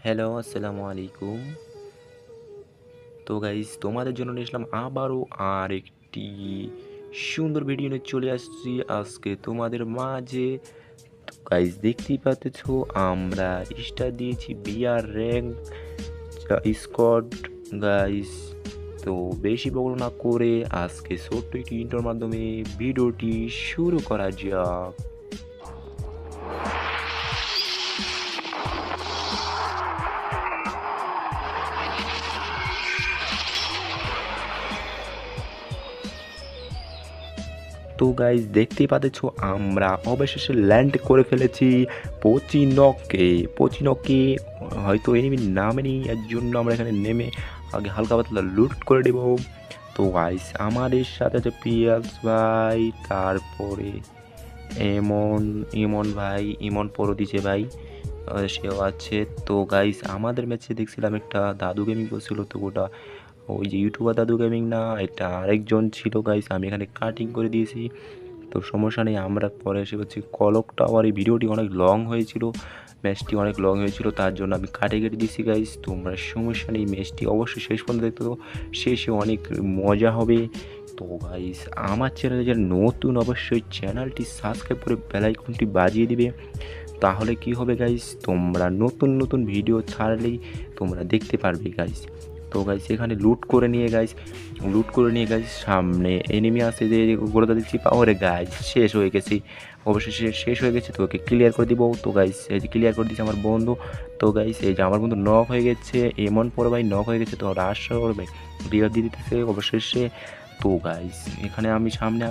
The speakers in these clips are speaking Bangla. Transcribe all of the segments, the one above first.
হ্যালো, আসসালামু আলাইকুম। তো গাইস তোমাদের জন্য নিয়ে আসলাম আবারও আরেকটি সুন্দর ভিডিও নিয়ে চলে আসছি আজকে তোমাদের মাঝে। তো গাইস দেখতেই পাচ্ছো আমরা স্টার দিয়েছি বিআর র্যাঙ্ক স্কোয়াড গাইস। তো বেশি বড় না করে আজকে ছোট্ট একটি ইন্টার মাধ্যমে ভিডিওটি শুরু করা যাক। তো গাইজ দেখতেই পাচ্ছ আমরা অবশেষে ল্যান্ড করে ফেলেছি পচিনকে। হয়তো এনিমি নামেনি, এর জন্য আমরা এখানে নেমে আগে হালকা পাতলা লুট করে দেব। তো গাইজ আমাদের সাথে আছে পিয়াস ভাই, তারপরে এমন ইমন ভাই, ইমন পরো দিছে ভাই, সেও আছে। তো গাইজ আমাদের ম্যাচে দেখছিলাম একটা দাদু গেমিং করছিল, তো ওটা ওই যে ইউটিউবার দাদু গেমিং না, এটা আরেকজন ছিল গাইস। আমি এখানে কাটিং করে দিয়েছি, তো সমস্যা নেই। আমরা পরে এসে হচ্ছে কলক টাওয়ার, এই ভিডিওটি অনেক লং হয়েছিল, ম্যাচটি অনেক লং হয়েছিল, তার জন্য আমি কেটে দিয়েছি গাইস। তোমরা সমস্যা নেই, ম্যাচটি অবশ্যই শেষ পর্যন্ত দেখতে তো, শেষে অনেক মজা হবে। তো গাইস আমার চ্যানেলে যারা নতুন অবশ্যই চ্যানেলটি সাবস্ক্রাইব করে বেল আইকনটি বাজিয়ে দিবে, তাহলে কি হবে গাইস, তোমরা নতুন নতুন ভিডিও ছাড়লেই তোমরা দেখতে পারবে গাইস। তো গাইস এখানে লুট করে নিয়ে গাইস সামনে এনিমি আছে, যে গোড়া দিচ্ছি পাওয়ারে গাইস শেষ হয়ে গেছি, অবশ্যই শেষ হয়ে গেছে। তো ওকে ক্লিয়ার করে দিব। তো গাইস এই যে ক্লিয়ার করে দিচ্ছে আমার বন্ধু। তো গাইস এই যে আমার বন্ধু নক হয়ে গেছে, এমন পরে ভাই নক হয়ে গেছে, তো রাশ করবে রিভার দিয়ে দিতেছে অবশেষে। তো গাইস এখানে আমি সামনে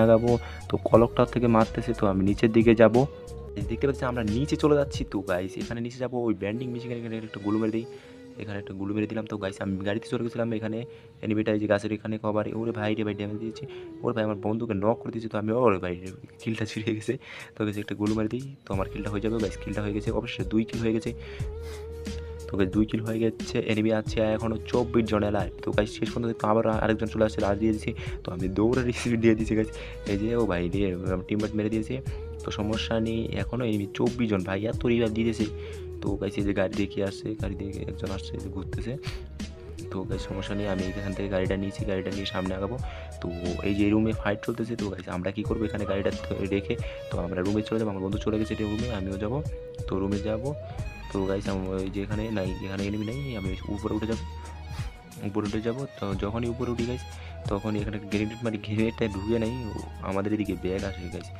আগাবো, তো কলকটার থেকে মারতেছে, তো আমি নিচের দিকে যাব। দেখতে পাচ্ছি আমরা নিচে চলে যাচ্ছি। তো গাইস এখানে নিচে যাবো, ওই ব্যান্ডিং মেশিন এখানে একটা গুলো মেরে দিই, এখানে একটা গুলো মেরে দিলাম। তো গাইস আমি গাড়িতে চলে গেছিলাম, এখানে এনিমিটা এই যে গাছের এখানে কভারে, ওরে ভাই রে ভাই ড্যামেজ দিয়েছি, ওরে ভাই আমার বন্ধুকে নক করে দিয়েছি। তো আমি ওরে ভাই কিলটা ছিঁড়ে গেছে। তো গাইস একটা গুলো মেরে দিই, তো আমার কিলটা হয়ে যাবে গাইস। কিলটা হয়ে গেছে, অবশ্যই 2 কিল হয়ে গেছে। তো গাইস 2 কিল হয়ে গেছে, এনিমি আছে এখনও 24 জন লাইভ। তো গাইস শেষ পর্যন্ত তো আবার আরেকজন চলে আসছে, রাজ দিয়ে দিয়েছি। তো আমি দৌড়ে রিসিভ দিয়ে দিয়েছি গাইস, এই যে ও ভাই রে টিমমেট মেরে দিয়েছে। তো সমস্যা নেই, এখনও এনিমি 24 জন ভাই, এত রিভাইভ দিয়ে দিয়েছে। তো গাইস এই যে গাড়ি দেখে আসছে, গাড়ি দেখে একজন আসছে ঘুরতেছে। তো গাইস সমস্যা নেই, আমি এখান থেকে গাড়িটা নিয়েছি, গাড়িটা নিয়ে সামনে আগাবো। তো এই যে রুমে ফাইট চলতেছে। তো গাইস আমরা কী করবো, এখানে গাড়িটা রেখে তো আমরা রুমে চলে যাবো। আমার বন্ধু চলে গেছে রুমে, আমিও যাবো। তো রুমে যাবো। তো গাইস ওই যে এখানে নাই, এখানে এনিমি নাই, আমি উপরে উঠে যাবো। তো যখনই উপরে উঠি গাইস, তখনই এখানে গ্রেনেড মারি, গ্রেনেডটা ঢুকে নেই, আমাদের এদিকে ব্যাগ আসে গাইস,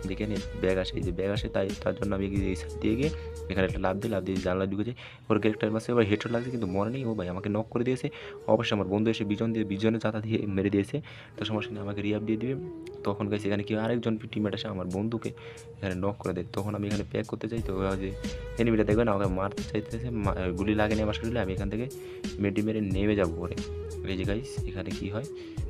দেখে নে ব্যাগ আসে, এই যে ব্যাগ আসে, তার জন্য আমি এই সাইড দিয়ে গিয়ে এখানে একটা লাভ দিয়ে জানলা ঢুকেছে। ওর ক্যারেক্টার মাসে এবার হেডশট লাগছে, কিন্তু মনে নেই, ও ভাই আমাকে নক করে দিয়েছে। অবশ্যই আমার বন্ধু এসে বিজনে চাতা দিয়ে মেরে দিয়েছে। তো সমস্যা নেই, আমাকে রিয়াব দিয়ে দিবে। তখন গাইস এখানে কি আরেকজন টিমমেট আসে, আমার বন্ধুকে এখানে নক করে দেয়। তখন আমি এখানে প্যাক করতে চাই, তো যে এনিমিটা দেখবে না, আমাকে মারতে চাইতেছে, গুলি লাগেনি আমার শরীরে। আমি এখান থেকে মেরে নেমে যাবো পরে। এই যে গাইস এখানে কি হয়,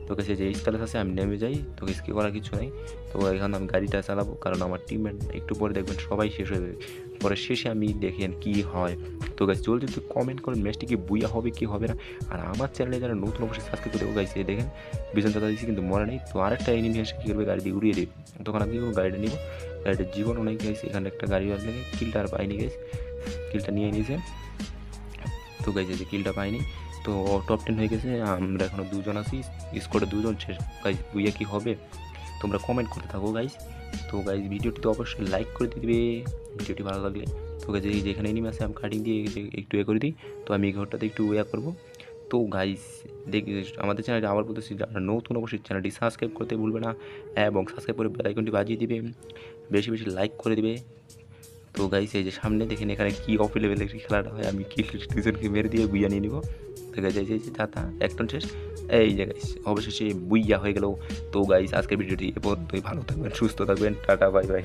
তো কাছে যে স্টাইলাস আছে, আমি নেমে যাই। তো কি করার কিছু নেই, তো এখানে আমি গাড়িটা চালাবো, কারণ আমার টিমমেট একটু পরে দেখবেন সবাই শেষ হয়ে যাবে। পরে শেষে আমি দেখেন কি হয়। তো গাইস জলদি একটু কমেন্ট করেন ম্যাচটি কি বুইয়া হবে কি হবে না। আর আমার চ্যানেলে যারা নতুন অবশ্যই সাবস্ক্রাইব করে দেবো গাইস। এই দেখেন বিজন দাদা দিয়েছি, কিন্তু মনে নেই। তো আরেকটা এনিমি এসে কী করবে, গাড়ি দিয়ে উড়িয়ে দেবে। তখন আমি গাড়িটা নিব, গাড়িটার জীবন অনেক গাইস। এখানে একটা গাড়ি আসলে কিলটা আর পাইনি গাইস, কিলটা নিয়ে নিয়েছে। তো গাইস এই যে কিলটা পাইনি, তো টপ 10 হয়ে গেছে। আমরা এখনও 2 জন আছি, স্কোয়াডে 2 জন শেষ। গাইস বুইয়া কি হবে, তোমরা কমেন্ট করতে থাকো গাইস। তো গাইস ভিডিওটি তো অবশ্যই লাইক করে দিবে ভিডিওটি ভালো লাগলে। তো গাইস এই যেখানে এনিমি আছে আমি কাটিং দিয়ে একটু করে দিই। তো আমি এই ঘরটাতে একটু করবো। তো গাইস দেখি আমাদের চ্যানেলটি আবার বলতেছি, যারা নতুন অবশ্যই চ্যানেলটি সাবস্ক্রাইব করতে ভুলবে না, এবং সাবস্ক্রাইব করে বেল আইকনটি বাজিয়ে দিবে, বেশি বেশি লাইক করে দিবে। তো গাইস এই যে সামনে দেখেন এখানে কি অফ লেভেলের খেলাটা হয়, আমি কি দুজনকে মেরে দিয়ে বুইয়া নিয়ে নিব। তো গাইস এই যে দাদা একটন শেষ, এই যে গাইস অবশেষে বুইয়া হয়ে গেল। তো গাইস আজকের ভিডিওটি এ পর্যন্তই, ভালো থাকবেন, সুস্থ থাকবেন, টাটা বাই বাই।